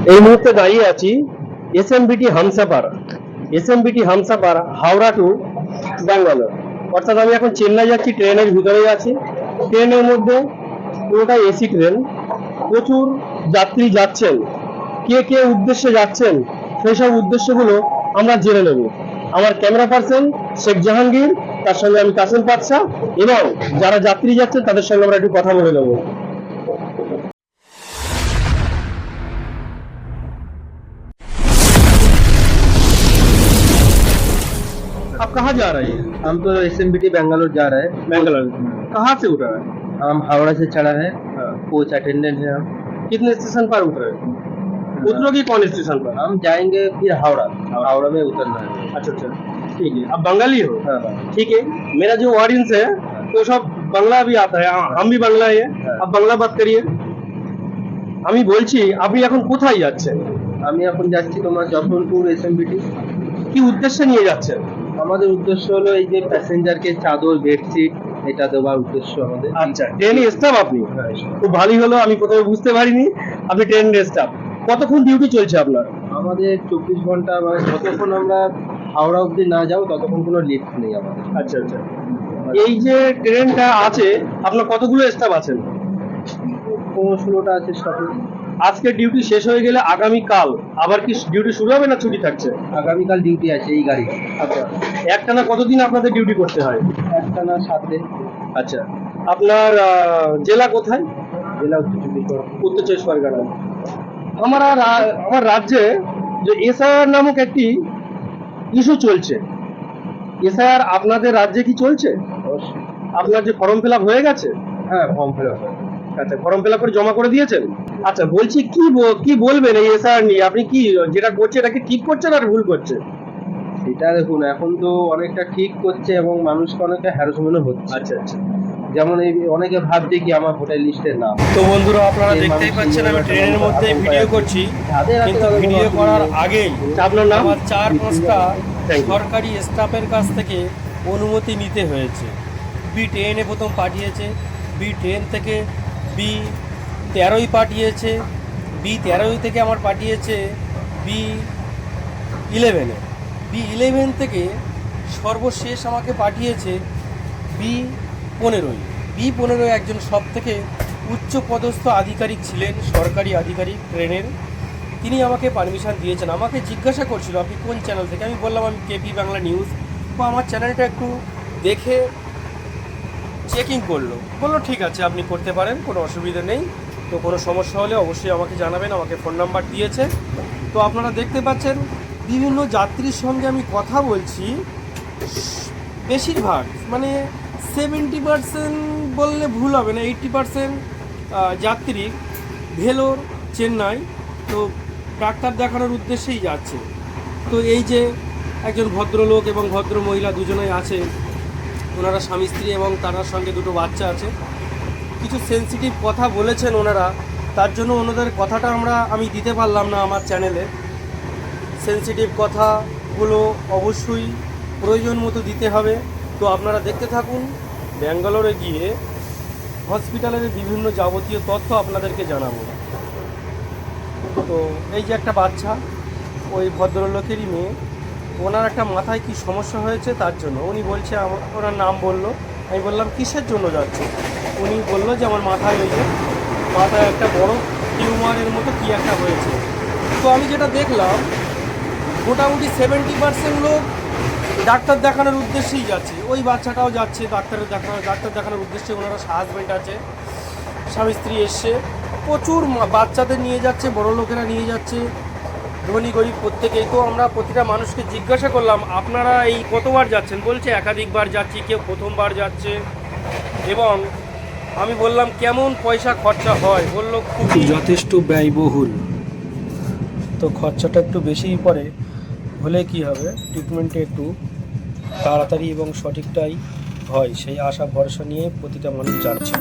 এই মুহূর্তে দাঁড়িয়ে আছি এসএমবিটি হামসাপার হাওড়া টু ব্যাঙ্গালোর। অর্থাৎ আমি এখন চেন্নাই যাচ্ছি, ট্রেনের ভিতরেই আছি। ট্রেনের মধ্যে পুরোটাই এসি ট্রেন, প্রচুর যাত্রী যাচ্ছেন। কে কে উদ্দেশ্যে যাচ্ছেন সেই সব উদ্দেশ্যগুলো আমরা জেনে নেব। আমার ক্যামেরা পার্সন শেখ জাহাঙ্গীর, তার সঙ্গে আমি কাসেম পাতশা, এবং যারা যাত্রী যাচ্ছেন তাদের সঙ্গে আমরা একটু কথা বলে নেবো। आप कहाँ जा रहे हैं? हम तो एसएमबीटी बेंगलोर जा रहे हैं। बेंगलोर। कहाँ से उतरा है? हम हावड़ा से चढ़ा है। कोच अटेंडेंट है हम। कितने स्टेशन पर उतरे? उतरोगे कौन स्टेशन पर? हम जाएंगे फिर हावड़ा में उतरना है। अच्छा अच्छा, ठीक है। आप बंगाली हो? हाँ। ठीक है। मेरा जो ऑडियंस है वो सब बांग्ला भी आता है, हम भी बांग्ला है। आप बांग्ला बात करिए। আমি বলছি আপনি এখন কোথায় যাচ্ছেন? আমি এখন যাচ্ছি তোমার যশবন্তপুর এসএমবিটি। কি উদ্দেশ্যে নিয়ে যাচ্ছেন? আমাদের উদ্দেশ্য হলো এই যে প্যাসেঞ্জারকে চাদর বেডশিট এটা দেওয়ার উদ্দেশ্য আমাদের। আচ্ছা, ট্রেনে স্টাফ আপনি? খুব ভালোই হলো, আমি প্রথমে বুঝতে পারিনি আপনি ট্রেনের স্টাফ। কতক্ষণ ডিউটি চলছে আপনার? আমাদের 24 ঘন্টা, মানে যতক্ষণ আমরা হাওড়া অবধি না যাও ততক্ষণ কোনো লিফট নেই আমাদের। আচ্ছা আচ্ছা। এই যে ট্রেনটা আছে আপনার কতগুলো স্টাফ আছেন? 15-16টা আছে স্টাফে। আজকে ডিউটি শেষ হয়ে গেলে আগামীকাল আবার কি ডিউটি শুরু হবে না ছুটি থাকছে? আগামীকাল ডিউটি আছে এই গাড়ি। আচ্ছা, একটানা কতদিন আপনাদের ডিউটি করতে হয়? একটানা 7 দিন। আচ্ছা, আপনার জেলা কোথায়? জেলা উত্তর 24 পরগনা। আমার রাজ্যে যে এসআইআর নামক একটি ইস্যু চলছে, এসআইআর আপনাদের রাজ্যে কি চলছে? অবশ্যই। আপনার যে ফর্ম ফিল আপ হয়ে গেছে? হ্যাঁ, ফর্ম ফিল আপ। আচ্ছা, ফর্ম ফিল আপ করে জমা করে দিয়েছেন? আচ্ছা, বলছি কি বলবেন এই এসআইআর নিয়ে? আপনি কি যেটা করছে এটা কি ঠিক করছেন আর ভুল করছে? এটা দেখুন, এখন তো অনেকটা ঠিক করছে এবং মানুষকে অনেকটা হ্যারাসমেন্টও হচ্ছে। আচ্ছা আচ্ছা। যেমন এই অনেকে ভাবছে কি আমার ভোটার লিস্টের নাম। তো বন্ধুরা, আপনারা দেখতেই পাচ্ছেন আমি ট্রেনের মধ্যে ভিডিও করছি, কিন্তু ভিডিও করার আগেই আপনার নাম? আমার 4-5টা সরকারি স্টাফের কাছ থেকে অনুমতি নিতে হয়েছে। B10-এ প্রথম পাঠিয়েছে, B10 থেকে B13 পাঠিয়েছে, B13 থেকে আমার পাঠিয়েছে B11-এ, B11 থেকে সর্বশেষ আমাকে পাঠিয়েছে B15 একজন সব থেকে উচ্চ পদস্থ আধিকারিক ছিলেন, সরকারি আধিকারিক ট্রেনের, তিনি আমাকে পারমিশন দিয়েছেন। আমাকে জিজ্ঞাসা করছিল আপনি কোন চ্যানেল থেকে? আমি বললাম আমি কেপি বাংলা নিউজ। তো আমার চ্যানেলটা একটু দেখে চেকিং করলো, বললো ঠিক আছে আপনি করতে পারেন, কোনো অসুবিধা নেই। তো কোনো সমস্যা হলে অবশ্যই আমাকে জানাবেন, আমাকে ফোন নাম্বার দিয়েছে। তো আপনারা দেখতে পাচ্ছেন বিভিন্ন যাত্রীর সঙ্গে আমি কথা বলছি, বেশিরভাগ মানে 70% বললে ভুল হবে না, 80% যাত্রী ভেলোর, চেন্নাই তো ডাক্তার দেখানোর উদ্দেশ্যেই যাচ্ছে। তো এই যে একজন ভদ্রলোক এবং ভদ্র মহিলা দুজনেই আছে, ওনারা স্বামী স্ত্রী এবং তার সঙ্গে দুটো বাচ্চা আছে। কিছু সেন্সিটিভ কথা বলেছেন ওনারা, তার জন্য ওনাদের কথাটা আমি দিতে পারলাম না আমার চ্যানেলে। সেন্সিটিভ কথাগুলো অবশ্যই প্রয়োজন মতো দিতে হবে। তো আপনারা দেখতে থাকুন, ব্যাঙ্গালোরে গিয়ে হসপিটালের বিভিন্ন যাবতীয় তথ্য আপনাদেরকে জানাবো। তো এই যে একটা বাচ্চা, ওই ভদ্রলোকেরই মেয়ে, ওনার একটা মাথায় কি সমস্যা হয়েছে তার জন্য উনি বলছে, ওনার নাম বললো। আমি বললাম কিসের জন্য যাচ্ছে? উনি বললো যে আমার মাথায় মাথায় একটা বড় টিউমারের মতো কি একটা হয়েছে। তো আমি যেটা দেখলাম মোটামুটি 70% লোক ডাক্তার দেখানোর উদ্দেশ্যেই যাচ্ছে, ওই বাচ্চাটাও যাচ্ছে ডাক্তার দেখানোর উদ্দেশ্যে। ওনারা হাজব্যান্ড আছে, স্বামী স্ত্রী এসছে, প্রচুর বাচ্চাদের নিয়ে যাচ্ছে, বড় লোকেরা নিয়ে যাচ্ছে, ধনী গরিব প্রত্যেকেই। তো আমরা প্রতিটা মানুষকে জিজ্ঞাসা করলাম আপনারা এই কতবার যাচ্ছেন? বলছে একাধিকবার যাচ্ছি, কেউ প্রথমবার যাচ্ছে। এবং আমি বললাম কেমন পয়সা খরচা হয়? বললো খুবই যথেষ্ট ব্যয়বহুল। তো খরচাটা একটু বেশিই পড়ে, হলে কি হবে ট্রিটমেন্টে একটু তাড়াতাড়ি এবং সঠিকটাই হয়, সেই আশা ভরসা নিয়ে প্রতিটা মানুষ যাচ্ছে।